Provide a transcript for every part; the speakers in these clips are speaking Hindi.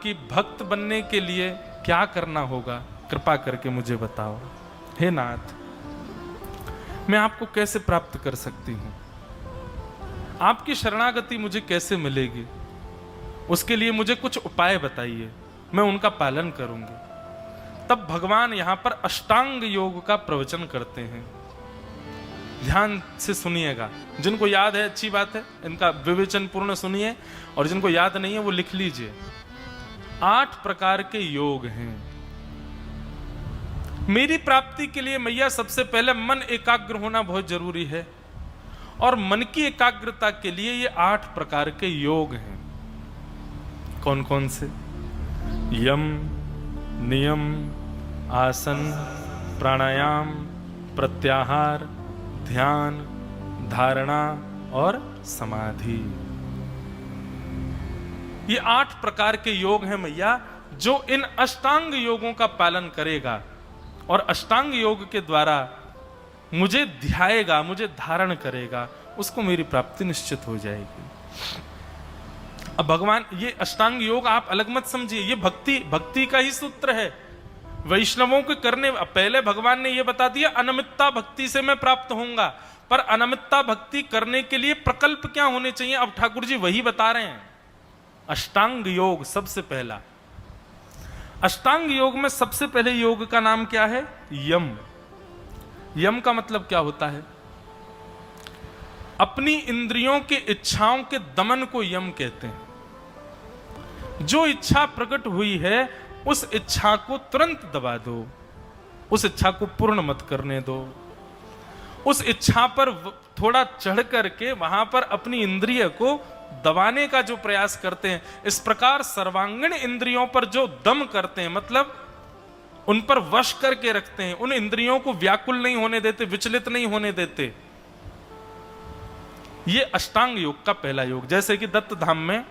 आपकी भक्त बनने के लिए क्या करना होगा, कृपा करके मुझे बताओ। हे नाथ, मैं आपको कैसे प्राप्त कर सकती हूं? आपकी शरणागति मुझे कैसे मिलेगी? उसके लिए मुझे कुछ उपाय बताइए, मैं उनका पालन करूंगी। तब भगवान यहां पर अष्टांग योग का प्रवचन करते हैं। ध्यान से सुनिएगा, जिनको याद है अच्छी बात है, इनका विवेचन पूर्ण सुनिए, और जिनको याद नहीं है वो लिख लीजिए। 8 प्रकार के योग हैं। मेरी प्राप्ति के लिए मैया सबसे पहले मन एकाग्र होना बहुत जरूरी है, और मन की एकाग्रता के लिए ये 8 प्रकार के योग हैं। कौन कौन से? यम, नियम, आसन, प्राणायाम, प्रत्याहार, ध्यान, धारणा और समाधि। ये 8 प्रकार के योग हैं मैया, जो इन अष्टांग योगों का पालन करेगा और अष्टांग योग के द्वारा मुझे ध्याएगा, मुझे धारण करेगा, उसको मेरी प्राप्ति निश्चित हो जाएगी। अब भगवान, ये अष्टांग योग आप अलग मत समझिए, ये भक्ति का ही सूत्र है। वैष्णवों के करने, पहले भगवान ने यह बता दिया अनमित्ता भक्ति से मैं प्राप्त होऊंगा, पर अनमित्ता भक्ति करने के लिए प्रकल्प क्या होने चाहिए, अब ठाकुर जी वही बता रहे हैं। अष्टांग योग सबसे पहला। अष्टांग योग में सबसे पहले योग का नाम क्या है? यम। यम का मतलब क्या होता है? अपनी इंद्रियों के इच्छाओं के दमन को यम कहते हैं। जो इच्छा प्रकट हुई है उस इच्छा को तुरंत दबा दो, उस इच्छा को पूर्ण मत करने दो। उस इच्छा पर थोड़ा चढ़ करके वहां पर अपनी इंद्रिय को दबाने का जो प्रयास करते हैं, इस प्रकार सर्वांगीण इंद्रियों पर जो दम करते हैं, मतलब उन पर वश करके रखते हैं, उन इंद्रियों को व्याकुल नहीं होने देते, विचलित नहीं होने देते, ये अष्टांग योग का पहला योग। जैसे कि दत्त धाम में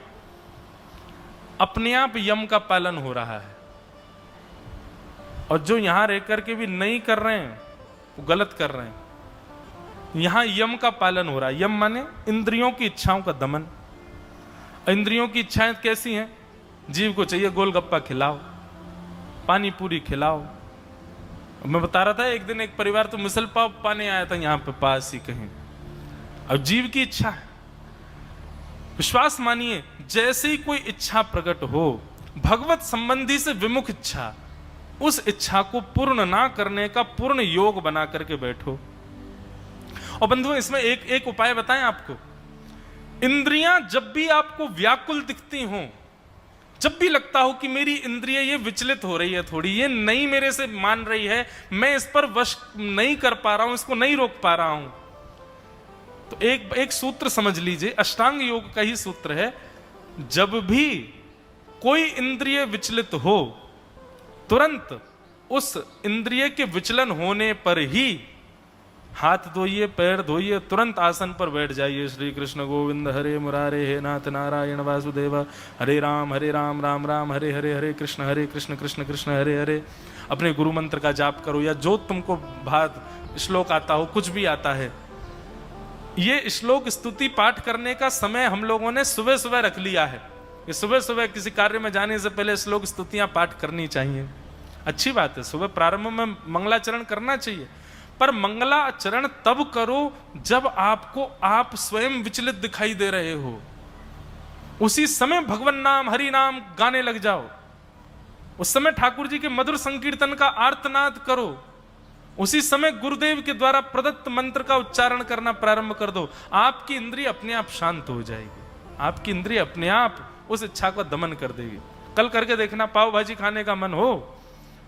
अपने आप यम का पालन हो रहा है, और जो यहां रह करके भी नहीं कर रहे हैं वो गलत कर रहे हैं। यहां यम का पालन हो रहा है। यम माने इंद्रियों की इच्छाओं का दमन। इंद्रियों की इच्छाएं कैसी हैं? जीव को चाहिए गोलगप्पा खिलाओ, पानी पूरी खिलाओ। मैं बता रहा था एक दिन एक परिवार तो मिसल पाव पाने आया था यहां पे पास ही कहीं। अब जीव की इच्छा है, विश्वास मानिए, जैसे ही कोई इच्छा प्रकट हो, भगवत संबंधी से विमुख इच्छा, उस इच्छा को पूर्ण ना करने का पूर्ण योग बना करके बैठो। और बंधुओं, इसमें एक उपाय बताएं आपको। इंद्रियां जब भी आपको व्याकुल दिखती हो, जब भी लगता हो कि मेरी इंद्रिय ये विचलित हो रही है, थोड़ी ये नहीं मेरे से मान रही है, मैं इस पर वश नहीं कर पा रहा हूं, इसको नहीं रोक पा रहा हूं, तो एक सूत्र समझ लीजिए, अष्टांग योग का ही सूत्र है। जब भी कोई इंद्रिय विचलित हो, तुरंत उस इंद्रिय के विचलन होने पर ही हाथ धोइए, पैर धोइए, तुरंत आसन पर बैठ जाइए। श्री कृष्ण गोविंद हरे मुरारे, हे नाथ नारायण वासुदेव, हरे राम राम राम हरे हरे, हरे कृष्ण कृष्ण कृष्ण हरे हरे। अपने गुरु मंत्र का जाप करो, या जो तुमको भात श्लोक आता हो, कुछ भी आता है। ये श्लोक स्तुति पाठ करने का समय हम लोगों ने सुबह सुबह रख लिया है कि सुबह सुबह किसी कार्य में जाने से पहले श्लोक स्तुतियां पाठ करनी चाहिए। अच्छी बात है, सुबह प्रारंभ में मंगलाचरण करना चाहिए, पर मंगलाचरण तब करो जब आपको आप स्वयं विचलित दिखाई दे रहे हो। उसी समय भगवान नाम हरि नाम गाने लग जाओ, उस समय ठाकुर जी के मधुर संकीर्तन का आर्तनाद करो, उसी समय गुरुदेव के द्वारा प्रदत्त मंत्र का उच्चारण करना प्रारंभ कर दो। आपकी इंद्रिय अपने आप शांत हो जाएगी, आपकी इंद्रिय अपने आप उस इच्छा का दमन कर देगी। कल करके देखना, पाव भाजी खाने का मन हो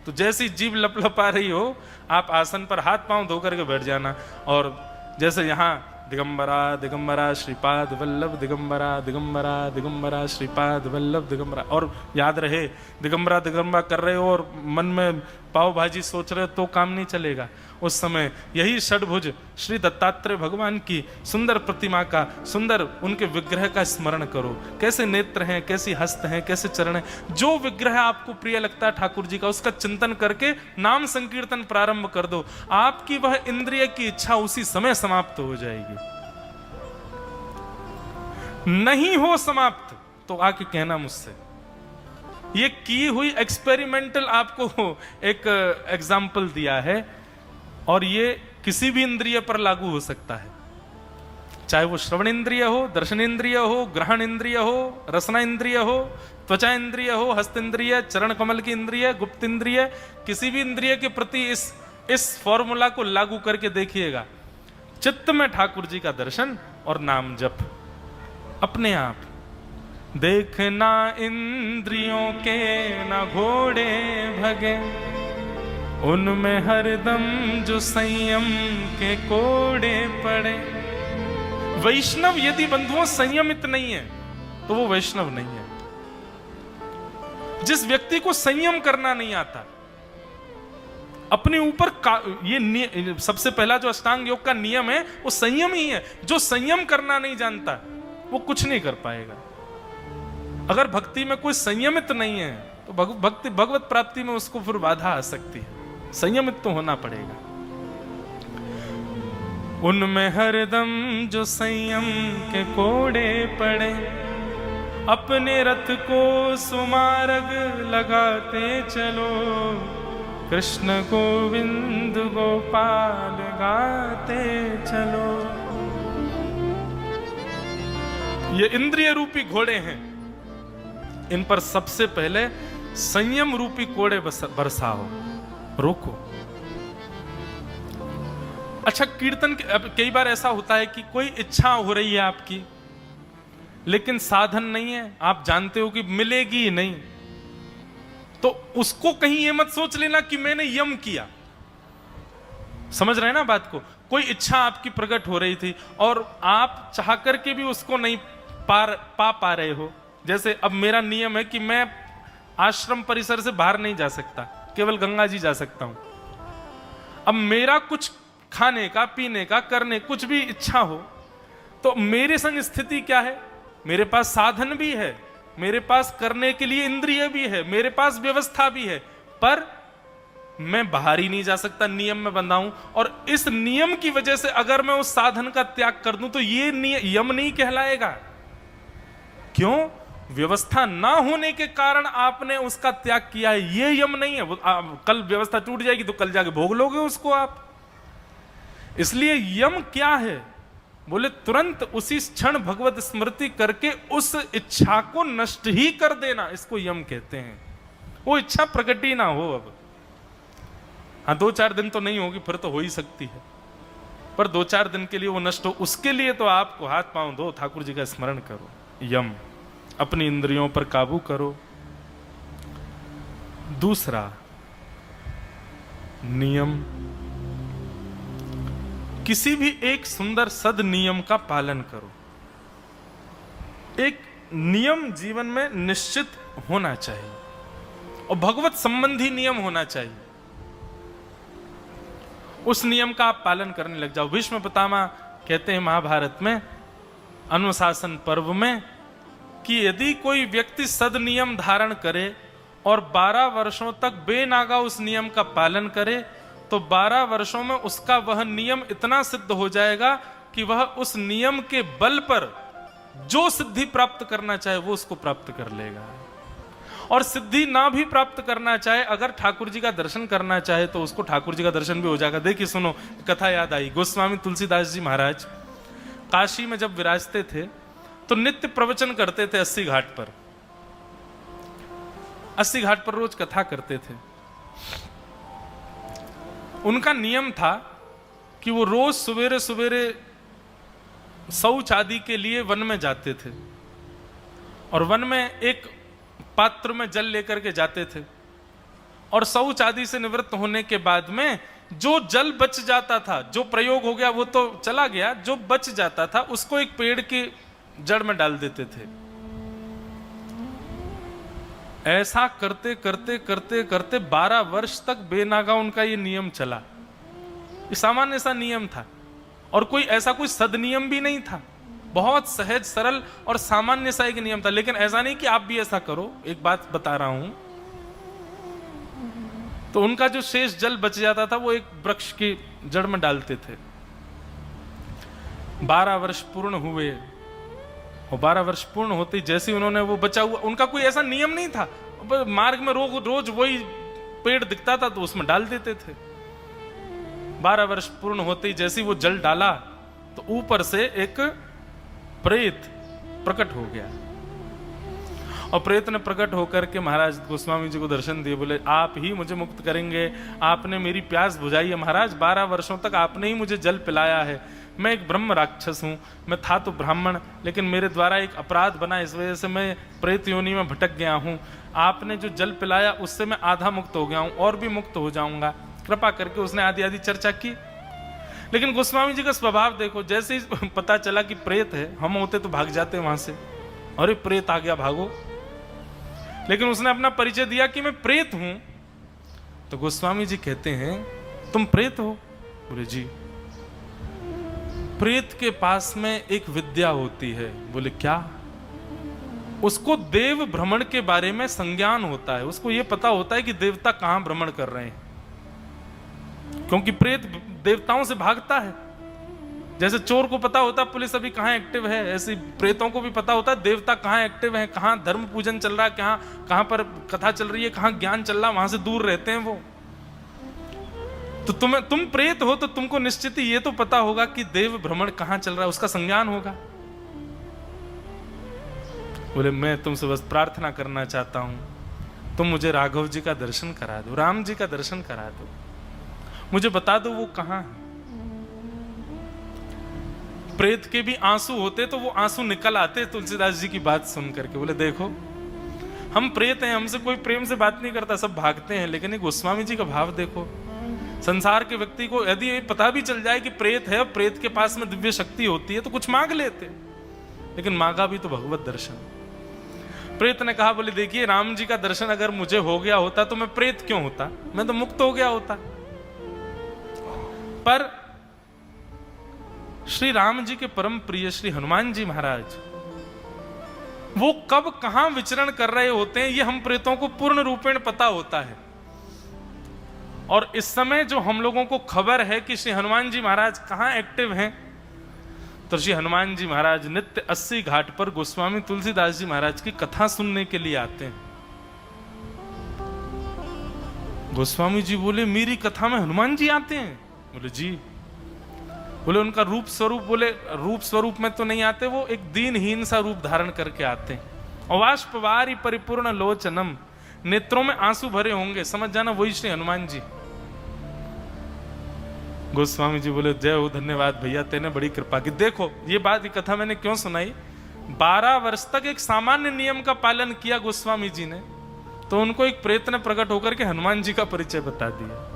तो जैसी जीभ लपलपा रही हो, आप आसन पर हाथ पांव धो करके बैठ जाना, और जैसे यहाँ दिगंबरा दिगंबरा श्रीपाद वल्लभ दिगंबरा दिगंबरा दिगंबरा श्रीपाद वल्लभ दिगंबरा, और याद रहे दिगंबरा दिगंबरा कर रहे हो और मन में पाव भाजी सोच रहे हो तो काम नहीं चलेगा। उस समय यही षडभुज श्री दत्तात्रेय भगवान की सुंदर प्रतिमा का, सुंदर उनके विग्रह का स्मरण करो। कैसे नेत्र हैं, कैसी हस्त हैं, कैसे चरण हैं, जो विग्रह आपको प्रिय लगता है ठाकुर जी का, उसका चिंतन करके नाम संकीर्तन प्रारंभ कर दो। आपकी वह इंद्रिय की इच्छा उसी समय समाप्त हो जाएगी। नहीं हो समाप्त तो आके कहना मुझसे, ये की हुई एक्सपेरिमेंटल आपको एक एग्जाम्पल दिया है, और ये किसी भी इंद्रिय पर लागू हो सकता है, चाहे वो श्रवण इंद्रिय हो, दर्शन इंद्रिय हो, ग्रहण इंद्रिय हो, रसना इंद्रिय हो, त्वचा इंद्रिय हो, हस्त इंद्रिय, चरण कमल की इंद्रिय, गुप्त इंद्रिय, किसी भी इंद्रिय के प्रति इस फॉर्मूला को लागू करके देखिएगा। चित्त में ठाकुर जी का दर्शन और नाम जप अपने आप। देखना इंद्रियों के ना घोड़े भगे, उनमें हरदम जो संयम के कोड़े पड़े। वैष्णव यदि बंधुओं संयमित नहीं है तो वो वैष्णव नहीं है। जिस व्यक्ति को संयम करना नहीं आता, अपने ऊपर ये सबसे पहला जो अष्टांग योग का नियम है वो संयम ही है। जो संयम करना नहीं जानता वो कुछ नहीं कर पाएगा। अगर भक्ति में कोई संयमित नहीं है तो भक्ति भगवत प्राप्ति में उसको फिर बाधा आ सकती है। संयमित तो होना पड़ेगा। उनमें हरदम जो संयम के कोड़े पड़े, अपने रथ को सुमार्ग लगाते चलो, कृष्ण गोविंद गोपाल गाते चलो। ये इंद्रिय रूपी घोड़े हैं, इन पर सबसे पहले संयम रूपी कोड़े बरसाओ, रोको। अच्छा, कीर्तन कई बार ऐसा होता है कि कोई इच्छा हो रही है आपकी, लेकिन साधन नहीं है, आप जानते हो कि मिलेगी ही नहीं, तो उसको कहीं ये मत सोच लेना कि मैंने यम किया। समझ रहे हैं ना बात को? कोई इच्छा आपकी प्रकट हो रही थी और आप चाह करके भी उसको नहीं पा रहे हो। जैसे अब मेरा नियम है कि मैं आश्रम परिसर से बाहर नहीं जा सकता, केवल गंगा जी जा सकता हूं। अब मेरा कुछ खाने का, पीने का, करने कुछ भी इच्छा हो, तो मेरे संग स्थिति क्या है? मेरे पास साधन भी है, मेरे पास करने के लिए इंद्रिय भी है, मेरे पास व्यवस्था भी है, पर मैं बाहर ही नहीं जा सकता, नियम में बंधा हूं। और इस नियम की वजह से अगर मैं उस साधन का त्याग कर दूं तो ये यम नहीं कहलाएगा। क्यों? व्यवस्था ना होने के कारण आपने उसका त्याग किया है, ये यम नहीं है। कल व्यवस्था टूट जाएगी तो कल जाके भोग लोगे उसको आप। इसलिए यम क्या है? बोले तुरंत उसी क्षण भगवत स्मृति करके उस इच्छा को नष्ट ही कर देना, इसको यम कहते हैं। वो इच्छा प्रकट ही ना हो। अब हाँ, 2-4 दिन तो नहीं होगी, फिर तो हो ही सकती है, पर 2-4 दिन के लिए वो नष्ट हो, उसके लिए तो आपको हाथ पांव दो, ठाकुर जी का स्मरण करो। यम, अपनी इंद्रियों पर काबू करो। दूसरा नियम, किसी भी एक सुंदर सद नियम का पालन करो। एक नियम जीवन में निश्चित होना चाहिए और भगवत संबंधी नियम होना चाहिए। उस नियम का आप पालन करने लग जाओ। भीष्म पितामह कहते हैं महाभारत में, अनुशासन पर्व में, कि यदि कोई व्यक्ति सद नियम धारण करे और 12 वर्षों तक बेनागा उस नियम का पालन करे, तो 12 वर्षों में उसका वह नियम इतना सिद्ध हो जाएगा कि वह उस नियम के बल पर जो सिद्धि प्राप्त करना चाहे वो उसको प्राप्त कर लेगा। और सिद्धि ना भी प्राप्त करना चाहे, अगर ठाकुर जी का दर्शन करना चाहे तो उसको ठाकुर जी का दर्शन भी हो जाएगा। देखिए सुनो, कथा याद आई। गोस्वामी तुलसीदास जी महाराज काशी में जब विराजते थे तो नित्य प्रवचन करते थे 80 घाट पर। 80 घाट पर रोज कथा करते थे। उनका नियम था कि वो रोज सवेरे सवेरे शौच आदि के लिए वन में जाते थे और वन में एक पात्र में जल लेकर के जाते थे, और शौच आदि से निवृत्त होने के बाद में जो जल बच जाता था, जो प्रयोग हो गया वो तो चला गया, जो बच जाता था उसको एक पेड़ की जड़ में डाल देते थे। ऐसा करते करते करते करते 12 वर्ष तक बेनागा उनका ये नियम चला। ये सामान्य सा नियम था और कोई ऐसा कोई सदनियम भी नहीं था। बहुत सहज सरल और सामान्य सा एक नियम था। लेकिन ऐसा नहीं कि आप भी ऐसा करो। एक बात बता रहा हूं, तो उनका जो शेष जल बच जाता था वो एक वृक्ष की जड़ में डालते थे। 12 वर्ष पूर्ण हुए और 12 वर्ष पूर्ण होते ही जैसे ही उन्होंने वो बचा हुआ, उनका कोई ऐसा नियम नहीं था, मार्ग में रोज वही पेड़ दिखता था तो उसमें डाल देते थे। 12 वर्ष पूर्ण होते ही जैसे ही वो जल डाला तो ऊपर से एक प्रेत प्रकट हो गया, और प्रेत ने प्रकट होकर के महाराज गोस्वामी जी को दर्शन दिए, बोले आप ही मुझे मुक्त करेंगे, आपने मेरी प्यास बुझाई है महाराज, 12 वर्षों तक आपने ही मुझे जल पिलाया है, मैं एक ब्रह्म राक्षस हूँ, मैं था तो ब्राह्मण लेकिन मेरे द्वारा एक अपराध बना, इस वजह से मैं प्रेत योनि में भटक गया हूँ, आपने जो जल पिलाया उससे मैं आधा मुक्त हो गया हूँ और भी मुक्त हो जाऊंगा, कृपा करके उसने आदि आदि चर्चा की। लेकिन गोस्वामी जी का स्वभाव देखो, जैसे ही पता चला कि प्रेत है, हम होते तो भाग जाते वहां से, अरे प्रेत आ गया भागो, लेकिन उसने अपना परिचय दिया कि मैं प्रेत हूं। तो गोस्वामी जी कहते हैं तुम प्रेत हो? बोले जी। प्रेत के पास में एक विद्या होती है। बोले क्या? उसको देव भ्रमण के बारे में संज्ञान होता है, उसको यह पता होता है कि देवता कहां भ्रमण कर रहे हैं, क्योंकि प्रेत देवताओं से भागता है। जैसे चोर को पता होता है पुलिस अभी कहां एक्टिव है, ऐसे प्रेतों को भी पता होता है देवता कहां एक्टिव है, कहां धर्म पूजन चल रहा है, कहां पर कथा चल रही है, कहां ज्ञान चल रहा है, वहां से दूर रहते हैं वो। तो तुम प्रेत हो तो तुमको निश्चित ही ये तो पता होगा कि देव भ्रमण कहां चल रहा है, उसका संज्ञान होगा। बोले मैं तुमसे बस प्रार्थना करना चाहता हूं, तुम मुझे राघव जी का दर्शन करा दो, राम जी का दर्शन करा दो, मुझे बता दो वो कहां है। प्रेत के भी आंसू होते तो वो आंसू निकल आते तुलसीदास जी की बात सुन करके। बोले देखो हम प्रेत हैं, हमसे कोई प्रेम से बात नहीं करता, सब भागते हैं, लेकिन एक गोस्वामी जी का भाव देखो। संसार के व्यक्ति को यदि ये पता भी चल जाए कि प्रेत है, प्रेत के पास में दिव्य शक्ति होती है तो कुछ मांग लेते, लेकिन मांगा भी तो भगवत दर्शन। प्रेत ने कहा बोले देखिए राम जी का दर्शन अगर मुझे हो गया होता तो मैं प्रेत क्यों होता, मैं तो मुक्त हो गया होता। पर श्री राम जी के परम प्रिय श्री हनुमान जी महाराज वो कब कहां विचरण कर रहे होते हैं ये हम प्रेतों को पूर्ण रूपेण पता होता है। और इस समय जो हम लोगों को खबर है कि श्री हनुमान जी महाराज कहां एक्टिव हैं, तो श्री हनुमान जी महाराज नित्य 80 घाट पर गोस्वामी तुलसीदास जी महाराज की कथा सुनने के लिए आते हैं। गोस्वामी जी बोले मेरी कथा में हनुमान जी आते हैं? बोले जी। बोले उनका रूप स्वरूप? बोले रूप स्वरूप में तो नहीं आते, वो एक दीनहीन सा रूप धारण करके आते हैं। अवाष्पवारी परिपूर्ण लोचनम, नेत्रों में आंसू भरे होंगे, समझ जाना वही श्री हनुमान जी। गोस्वामी जी बोले जय हो, धन्यवाद भैया, तेने बड़ी कृपा की। देखो ये बात, ये कथा मैंने क्यों सुनाई, 12 वर्ष तक एक सामान्य नियम का पालन किया गोस्वामी जी ने, तो उनको एक प्रेत ने प्रकट होकर के हनुमान जी का परिचय बता दिया।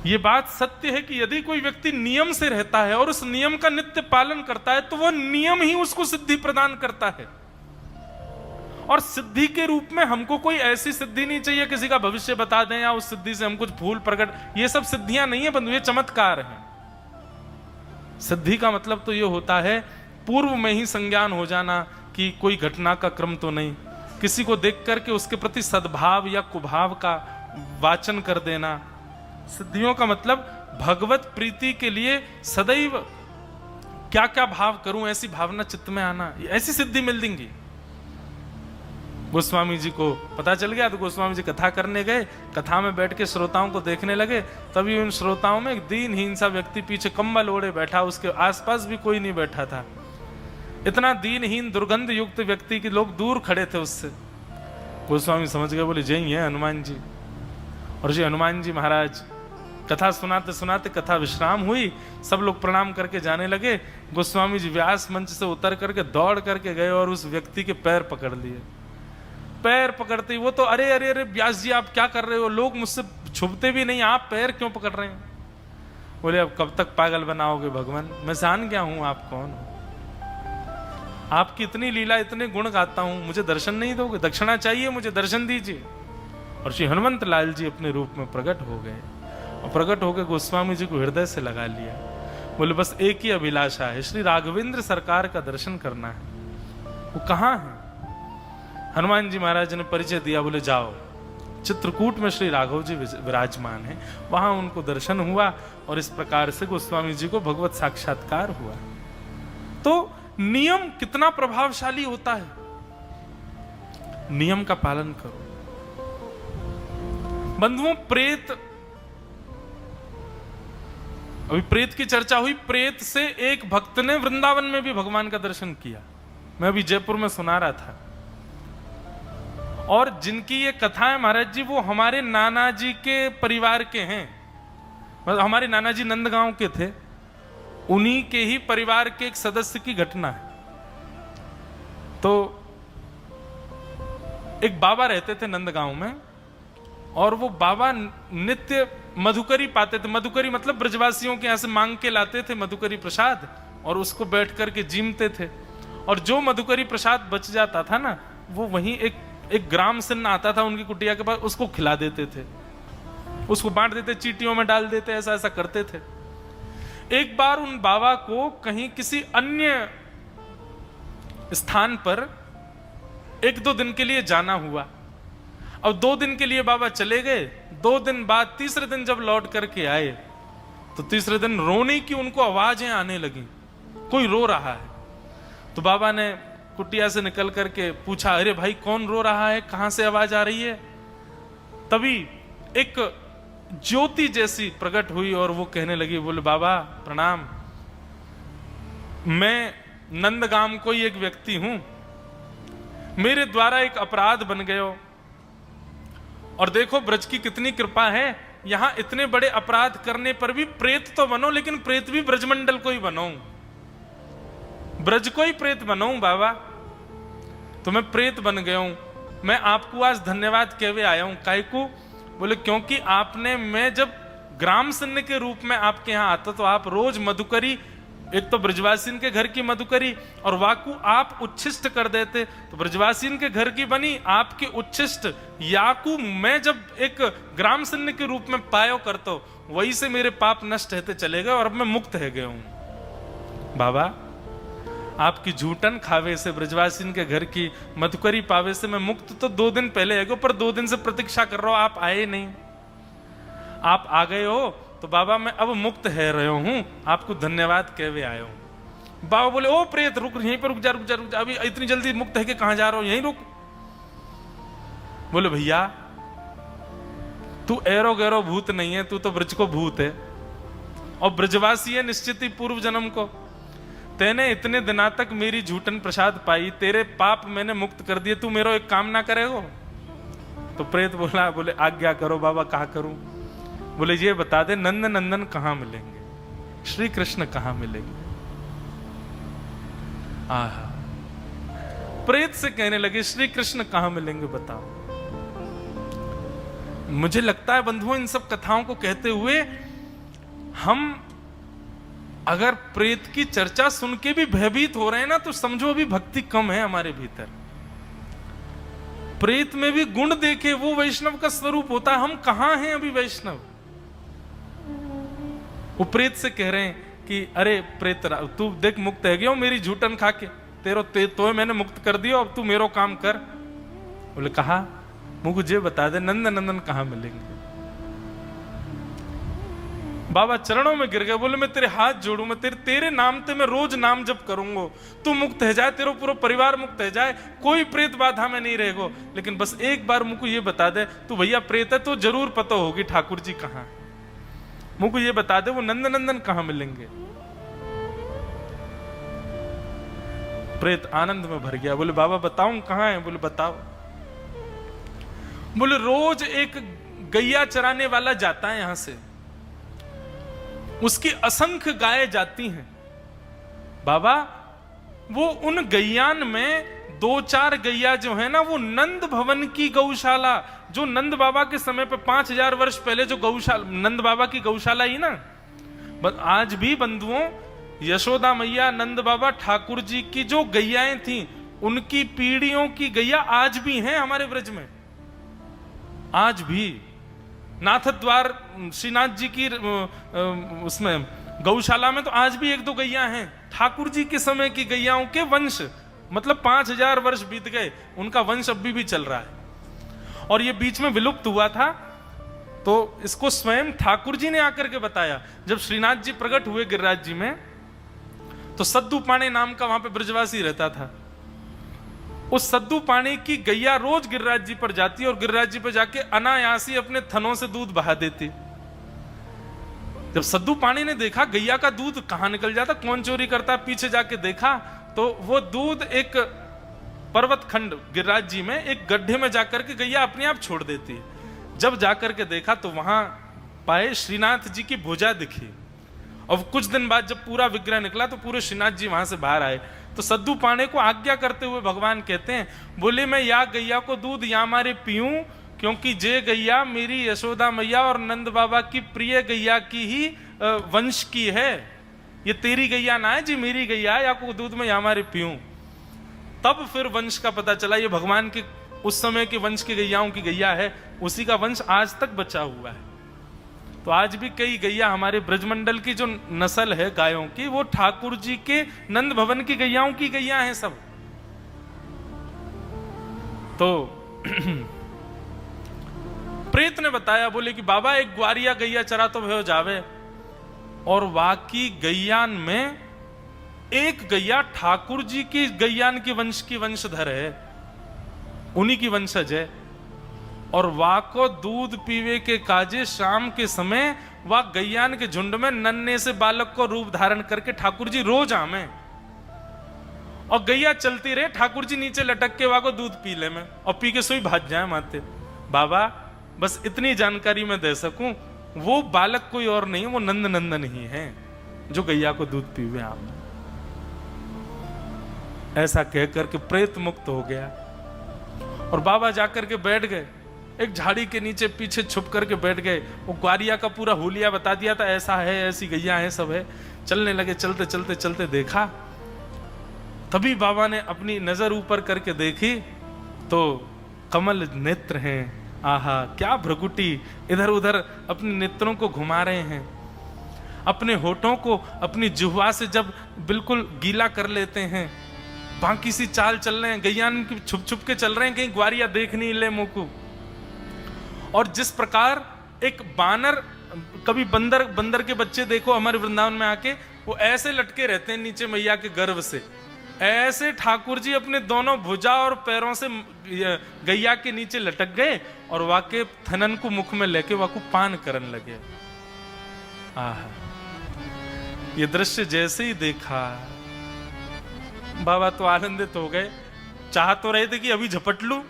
ये बात सत्य है कि यदि कोई व्यक्ति नियम से रहता है और उस नियम का नित्य पालन करता है तो वह नियम ही उसको सिद्धि प्रदान करता है। और सिद्धि के रूप में हमको कोई ऐसी सिद्धि नहीं चाहिए किसी का भविष्य बता दें या उस सिद्धि से हम कुछ फूल प्रकट, ये सब सिद्धियां नहीं है बंधु, ये चमत्कार है। सिद्धि का मतलब तो ये होता है पूर्व में ही संज्ञान हो जाना कि कोई घटना का क्रम तो नहीं, किसी को देख करके उसके प्रति सद्भाव या कुभाव का वाचन कर देना। सिद्धियों का मतलब भगवत प्रीति के लिए सदैव क्या क्या भाव करूं ऐसी भावना चित्त में आना, ऐसी सिद्धि मिल देंगी। गोस्वामी जी को पता चल गया तो गोस्वामी जी कथा करने गए, कथा में बैठ के श्रोताओं को देखने लगे, तभी उन श्रोताओं में एक दीनहीन सा व्यक्ति पीछे कंबल ओढ़े बैठा, उसके आसपास भी कोई नहीं बैठा था। इतना दीनहीन दुर्गंध युक्त व्यक्ति कि लोग दूर खड़े थे उससे। गोस्वामी समझ गए, बोले जय है हनुमान जी। और जी हनुमान जी महाराज कथा सुनाते सुनाते कथा विश्राम हुई, सब लोग प्रणाम करके जाने लगे। गोस्वामी जी व्यास मंच से उतर करके दौड़ करके गए और उस व्यक्ति के पैर पकड़ लिए। पैर पकड़ते ही वो तो अरे अरे अरे व्यास जी आप क्या कर रहे हो, लोग मुझसे छुपते भी नहीं, आप पैर क्यों पकड़ रहे हैं? बोले अब कब तक पागल बनाओगे भगवान, मैं जान गया हूं आप कौन हो, आपकी इतनी लीला इतने गुण गाता हूं, मुझे दर्शन नहीं दोगे? दक्षिणा चाहिए मुझे, दर्शन दीजिए। और श्री हनुमंत लाल जी अपने रूप में प्रकट हो गए और प्रकट होकर गोस्वामी जी को हृदय से लगा लिया। बोले बस एक ही अभिलाषा है, श्री राघवेंद्र सरकार का दर्शन करना है। वो कहाँ है? हनुमान जी महाराज ने परिचय दिया, बोले जाओ चित्रकूट में श्री राघव जी विराजमान है, वहां उनको दर्शन हुआ और इस प्रकार से गोस्वामी जी को भगवत साक्षात्कार हुआ। तो नियम कितना प्रभावशाली होता है। नियम का पालन करो। बंधुओं, प्रेत, अभी प्रेत की चर्चा हुई। प्रेत से एक भक्त ने वृंदावन में भी भगवान का दर्शन किया। मैं अभी जयपुर में सुना रहा था। और जिनकी ये कथा है महाराज जी, वो हमारे नाना जी के परिवार के हैं। मतलब हमारे नाना जी नंदगांव के थे, उन्हीं के ही परिवार के एक सदस्य की घटना है। तो एक बाबा रहते थे नंदगांव में, और वो बाबा नित्य मधुकरी पाते थे। मधुकरी मतलब ब्रजवासियों के यहां से मांग के लाते थे मधुकरी प्रसाद, और उसको बैठ करके जीमते थे। और जो मधुकरी प्रसाद बच जाता था ना, वो वहीं एक ग्राम सिन्न आता था उनकी कुटिया के पास, उसको खिला देते थे, उसको बांट देते, चीटियों में डाल देते, ऐसा ऐसा करते थे। एक बार उन बाबा को कहीं किसी अन्य स्थान पर 1-2 दिन के लिए जाना हुआ। अब 2 दिन के लिए बाबा चले गए। 2 दिन बाद तीसरे दिन जब लौट करके आए, तो तीसरे दिन रोने की उनको आवाजें आने लगी, कोई रो रहा है। तो बाबा ने कुटिया से निकल करके पूछा, अरे भाई कौन रो रहा है, कहां से आवाज आ रही है? तभी एक ज्योति जैसी प्रकट हुई और वो कहने लगी, बोले बाबा प्रणाम, मैं नंदगाम कोई एक व्यक्ति हूं, मेरे द्वारा एक अपराध बन गयो, और देखो ब्रज की कितनी कृपा है, यहां इतने बड़े अपराध करने पर भी प्रेत तो बनो, लेकिन प्रेत भी ब्रजमंडल को ही बनो, ब्रज को ही प्रेत बनो बाबा। तो मैं प्रेत बन गया हूं, मैं आपको आज धन्यवाद कहवे आया हूं। काहे को? बोले क्योंकि आपने, मैं जब ग्राम सिन्न के रूप में आपके यहां आता तो आप रोज मधुकरी, एक तो ब्रजवासीन के घर की मधुकरी और वाकु आप उच्छिष्ट कर देते, तो ब्रजवासीन के घर की बनी, आपके उच्छिष्ट याकू मैं जब एक ग्राम सिन्न के रूप में पायो करतो, वही से मेरे पाप नष्ट होते चले गए और अब मैं मुक्त है गया हूं। बाबा आपकी झूठन खावे से, ब्रजवासीन के घर की मधुकरी पावे से मैं मुक्त तो 2 दिन पहले है गो, पर 2 दिन से प्रतीक्षा कर रहा हूं, आप आए नहीं। आप आ गए हो तो बाबा मैं अब मुक्त है रहे हूं, आपको धन्यवाद कहवे आया हूं। बाबा बोले, ओ प्रेत रुक, यहीं पर रुक जा, रुक जा, रुक जा, अभी इतनी जल्दी मुक्त है कि कहां जा रहा हूं, यहीं रुक। बोले भैया तू एरो गैरो भूत नहीं है, तू तो ब्रज को भूत है और ब्रजवासी है निश्चित ही पूर्व जन्म को। तेने इतने दिना तक मेरी झूठन प्रसाद पाई, तेरे पाप मैंने मुक्त कर दिए, तू मेरा एक काम ना करेगो? तो प्रेत बोला, बोले आज्ञा करो बाबा, कहा करूं? बोले ये बता दे, नंद नंदन कहां मिलेंगे, श्री कृष्ण कहां मिलेंगे? आहा, प्रेत से कहने लगे श्री कृष्ण कहां मिलेंगे बताओ। मुझे लगता है बंधुओं, इन सब कथाओं को कहते हुए हम अगर प्रेत की चर्चा सुन के भी भयभीत हो रहे हैं ना, तो समझो अभी भक्ति कम है हमारे भीतर। प्रेत में भी गुण देखे, वो वैष्णव का स्वरूप होता है। हम कहां हैं अभी वैष्णव? वो प्रेत से कह रहे हैं कि अरे प्रेत तू देख मुक्त है गया मेरी झूठन खा के, तो मैंने मुक्त कर दिया, अब तू मेरो काम कर। बोले कहा, मुझे बता दे नंद नंदन कहां मिलेंगे? बाबा चरणों में गिर गए, बोले मैं तेरे हाथ जोड़ू, मैं तेरे नाम ते मैं रोज नाम जप करूंगो, तू मुक्त है जाए, तेरा पूरा परिवार मुक्त है जाए, कोई प्रेत बाधा में नहीं रहेगो, लेकिन बस एक बार मुझको ये बता दे, तू भैया प्रेत है तो जरूर पता होगी ठाकुर जी कहां, मुझको ये बता दे वो नंद नंदन कहां मिलेंगे। प्रेत आनंद में भर गया, बोले बाबा बताऊं कहां है? बोले बताओ। बोले रोज एक गैया चराने वाला जाता है यहां से, उसकी असंख्य गायें जाती हैं बाबा, वो उन गैयान में 2-4 गैया जो है ना, वो नंद भवन की गौशाला, जो नंद बाबा के समय पे 5000 वर्ष पहले जो गौशाला, नंद बाबा की गौशाला ही ना, आज भी बंधुओं यशोदा मैया, नंद बाबा, ठाकुर जी की जो गैयाएं थी, उनकी पीढ़ियों की गैया आज भी हैं हमारे ब्रज में। आज भी नाथ द्वार श्रीनाथ जी की उसमें गौशाला में तो आज भी 1-2 गैया हैं, ठाकुर जी के समय की गैयाओं के वंश, मतलब 5000 वर्ष बीत गए, उनका वंश अभी भी चल रहा है। और ये बीच में विलुप्त हुआ था, तो इसको स्वयं ठाकुर जी ने आकर के बताया। जब श्रीनाथ जी प्रकट हुए गिरिराज जी में, तो सद्दू पाणे नाम का वहां पे ब्रजवासी रहता था। उस सद्दू पाणे की गैया रोज गिरिराज जी पर जाती और गिरिराज जी पर जाके अनायासी अपने थनों से दूध बहा देती। जब सद्दू पाणे ने देखा गैया का दूध कहां निकल जाता, कौन चोरी करता, पीछे जाके देखा तो वो दूध एक पर्वत खंड गिरिराज जी में एक गड्ढे में जाकर के गैया अपने आप छोड़ देती है। जब जाकर के देखा तो वहां पाए श्रीनाथ जी की भुजा दिखी। और कुछ दिन बाद जब पूरा विग्रह निकला तो पूरे श्रीनाथ जी वहां से बाहर आए। तो सद्दू पाणे को आज्ञा करते हुए भगवान कहते हैं, बोले मैं या गैया को दूध या मारे पीऊं, क्योंकि जे गैया मेरी यशोदा मैया और नंद बाबा की प्रिय गैया की ही वंश की है। ये तेरी गैया ना है जी, मेरी गैया है, या को दूध में या मारे पीऊं। तब फिर वंश का पता चला, ये भगवान के उस समय के वंश की गैयाओं की गैया है, उसी का वंश आज तक बचा हुआ है। तो आज भी कई गैया हमारे ब्रजमंडल की जो नस्ल है गायों की, वो ठाकुर जी के नंद भवन की गैयाओं की गैया हैं सब। तो प्रेत ने बताया, बोले कि बाबा एक ग्वारिया गैया चरा तो भयो जावे, और वाकी गैयान में एक गैया ठाकुर जी की गैयान की वंश की वंशधर है, उन्हीं की वंशज है। और वा को दूध पीवे के काजे शाम के समय वह गैयान के झुंड में नन्हे से बालक को रूप धारण करके ठाकुर जी रोज आमे, और गैया चलती रहे, ठाकुर जी नीचे लटक के वह को दूध पी ले में, और पी के सोई भाग जाए माते। बाबा बस इतनी जानकारी मैं दे सकूं, वो बालक कोई और नहीं, वो नंद नंदन ही है जो गैया को दूध पीवे आप। ऐसा कहकर के प्रेत मुक्त हो गया। और बाबा जाकर के बैठ गए एक झाड़ी के नीचे, पीछे छुप करके बैठ गए। वो ग्वारिया का पूरा हुलिया बता दिया था, ऐसा है, ऐसी गैया है, सब है। चलने लगे, चलते चलते चलते देखा, तभी बाबा ने अपनी नजर ऊपर करके देखी तो कमल नेत्र हैं। आहा क्या भ्रकुटी, इधर उधर अपने नेत्रों को घुमा रहे हैं, अपने होठों को अपनी जिह्वा से जब बिल्कुल गीला कर लेते हैं, बाकी सी चाल चल रहे हैं, गैयान की छुप छुप के चल रहे हैं, कहीं ग्वारिया देख नहीं ले मुंह को। और जिस प्रकार एक बानर, कभी बंदर के बच्चे देखो हमारे वृंदावन में आके, वो ऐसे लटके रहते हैं नीचे मैया के गर्भ से, ऐसे ठाकुर जी अपने दोनों भुजा और पैरों से गैया के नीचे लटक गए और वाके थनन को मुख में लेके वाको पान करने लगे। आहा, ये दृश्य जैसे ही देखा बाबा तो आनंदित हो गए। चाह तो रहे थे कि अभी झपट लूं,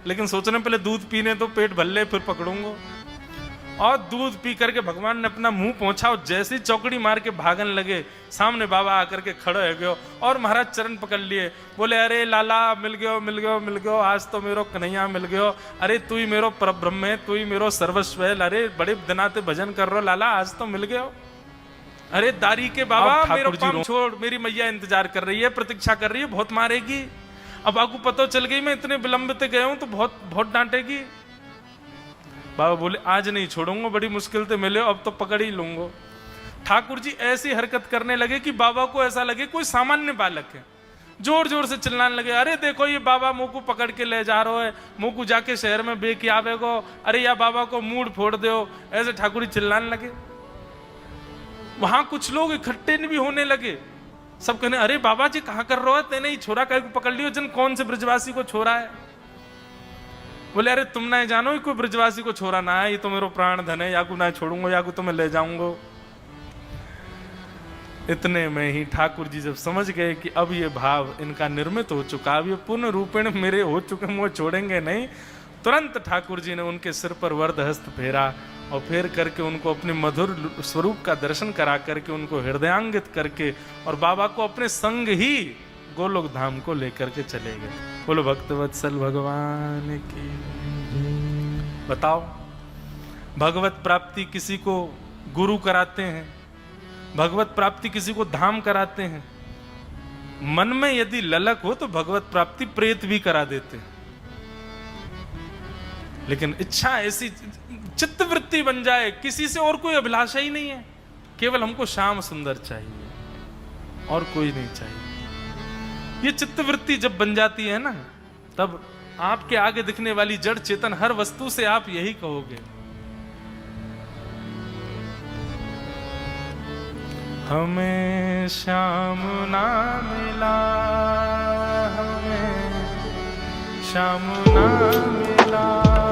लेकिन सोचने पहले दूध पीने तो पेट भर ले फिर पकड़ूंगा। और दूध पी करके भगवान ने अपना मुंह पहुंचा और जैसे ही चौकड़ी मार के भागने लगे, सामने बाबा आकर के खड़े हो गए और महाराज चरण पकड़ लिए। बोले अरे लाला मिल गयो मिल गयो मिल गयो, आज तो मेरो कन्हैया मिल गयो, अरे तू ही मेरो परब्रह्म है, तू ही मेरो सर्वस्व है, अरे बड़े दिनाते भजन कर रहो लाला, आज तो मिल गयो। अरे दारी के बाबा मेरो पाम छोड़, मेरी मैया इंतजार कर रही है, प्रतीक्षा कर रही है, बहुत मारेगी। अब आपको पता चल गई मैं इतने विलंबित गए हूं तो बहुत बहुत डांटेगी। बाबा बोले आज नहीं छोड़ूंगा, बड़ी मुश्किल से मिले, अब तो पकड़ ही लूंगा। ठाकुर जी ऐसी हरकत करने लगे कि बाबा को ऐसा लगे कोई सामान्य बालक है। जोर जोर से चिल्लाने लगे, अरे देखो ये बाबा मुंह को पकड़ के ले जा रहा है, मुंह को जाके शहर में बेकी आवेगो, अरे या बाबा को मूड फोड़ दो। ऐसे ठाकुर जी चिल्लाने लगे। वहां कुछ लोग इकट्ठे भी होने लगे, सब कहने अरे बाबा जी कहाँ कर रहे हो, तेने ही छोरा कहीं को पकड़ लियो, जन कौन से ब्रजवासी को छोरा है। बोले अरे तुम ना जानो कोई ब्रजवासी को छोरा ना है, ये तो मेरो प्राण धन है, या को ना छोड़ूंगा या को तो मैं ले जाऊंगा। इतने में ही ठाकुर जी जब समझ गए कि अब ये भाव इनका निर्मित हो चुका, अब ये पूर्ण रूपेण मेरे हो चुके, वो छोड़ेंगे नहीं, तुरंत ठाकुर जी ने उनके सिर पर वरद हस्त फेरा और फेर करके उनको अपने मधुर स्वरूप का दर्शन करा करके उनको हृदयांगित करके और बाबा को अपने संग ही गोलोक धाम को लेकर के चले गए। बोलो भक्तवत्सल भगवान की। बताओ, भगवत प्राप्ति किसी को गुरु कराते हैं, भगवत प्राप्ति किसी को धाम कराते हैं। मन में यदि ललक हो तो भगवत प्राप्ति प्रेत भी करा देते हैं, लेकिन इच्छा ऐसी चित्त वृत्ति बन जाए, किसी से और कोई अभिलाषा ही नहीं है, केवल हमको श्याम सुंदर चाहिए और कोई नहीं चाहिए। ये चित्त वृत्ति जब बन जाती है ना, तब आपके आगे दिखने वाली जड़ चेतन हर वस्तु से आप यही कहोगे। हमें श्याम ना मिला, हमें श्याम ना मिला।